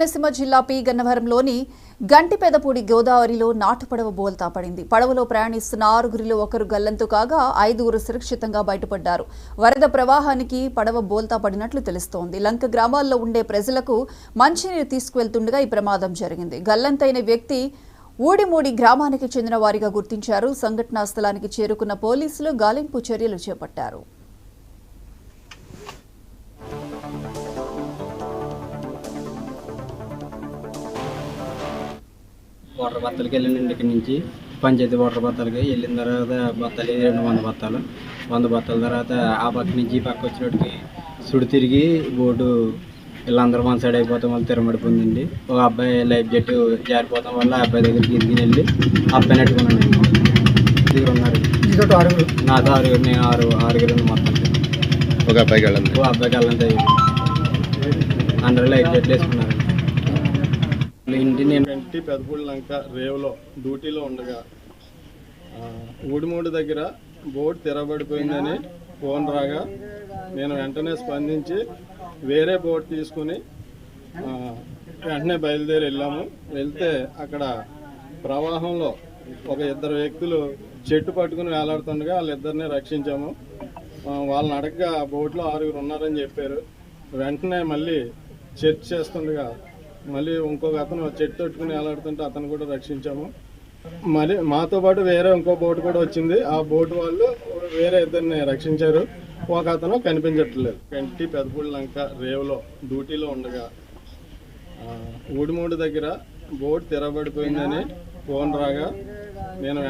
కోనసీమ జిల్లా పి గన్నవరంలోని గంటిపెదపూడి గోదావరిలో నాటు పడవ బోల్తా పడింది. పడవలో ప్రయాణిస్తున్న 6గురిలో ఒకరు గల్లంతు కాగా 5గురు సురక్షితంగా బయటపడ్డారు. వరద ప్రవాహానికి పడవ బోల్తా పడినట్లు తెలుస్తోంది. లంక గ్రామాల్లో ఉండే ప్రజలకు మంచినీరు తీసుకువెళ్తుండగా ఈ ప్రమాదం జరిగింది. గల్లంతైన వ్యక్తి ఊడిమూడి గ్రామానికి చెందిన వారిగా గుర్తించారు. సంఘటనా స్థలానికి చేరుకున్న పోలీసులు గాలింపు చర్యలు చేపట్టారు. వాటర్ బత్తాలకి వెళ్ళిండి. ఇక్కడ నుంచి పంచాయతీ వాటర్ బత్తాలకి వెళ్ళిన తర్వాత బత్తాలు 200 బత్తాలు 100 బత్తాల తర్వాత ఆ పక్క నుంచి ఈ పక్క వచ్చినట్టుకి సుడి తిరిగి బోటు వీళ్ళందరూ వన్ సైడ్ అయిపోతాం వల్ల తిరమడిపోయిందండి. ఒక అబ్బాయి లైఫ్ జెట్ జారిపోతాం వల్ల ఆ అబ్బాయి దగ్గరికి తిరిగి వెళ్ళి అబ్బాయి నెట్టుకున్నాను. దగ్గర ఉన్నారు నాతో 6గురు, నేను 6గురు మొత్తం. ఒక అబ్బాయికి వెళ్ళంత అందరూ లైఫ్ జెట్లు వేసుకున్నారు. ఇంటి నేను గంటిపెదపూడి లంక రేవులో డ్యూటీలో ఉండగా ఊడిమూడి దగ్గర బోట్ తిరగబడిపోయిందని ఫోన్ రాగా నేను వెంటనే స్పందించి వేరే బోట్ తీసుకుని వెంటనే బయలుదేరి వెళ్ళాము. వెళ్తే అక్కడ ప్రవాహంలో ఒక 2 వ్యక్తులు చెట్టు పట్టుకుని వేలాడుతుండగా వాళ్ళిద్దరిని రక్షించాము. వాళ్ళని అడగగా బోట్లో 6గురు ఉన్నారని చెప్పారు. వెంటనే మళ్ళీ సెర్చ్ చేస్తుండగా మళ్ళీ ఇంకొక అతను చెట్టు తట్టుకుని వేలాడుతుంటే అతను కూడా రక్షించాము. మరి మాతో పాటు వేరే ఇంకో బోటు కూడా వచ్చింది. ఆ బోటు వాళ్ళు వేరే 2ని రక్షించారు. ఒక అతను కనిపించట్లేదు. గంటిపెదపూడి లంక రేవులో డ్యూటీలో ఉండగా ఊడిమూడి దగ్గర బోట్ తిరగబడిపోయిందని ఫోన్ రాగా నేను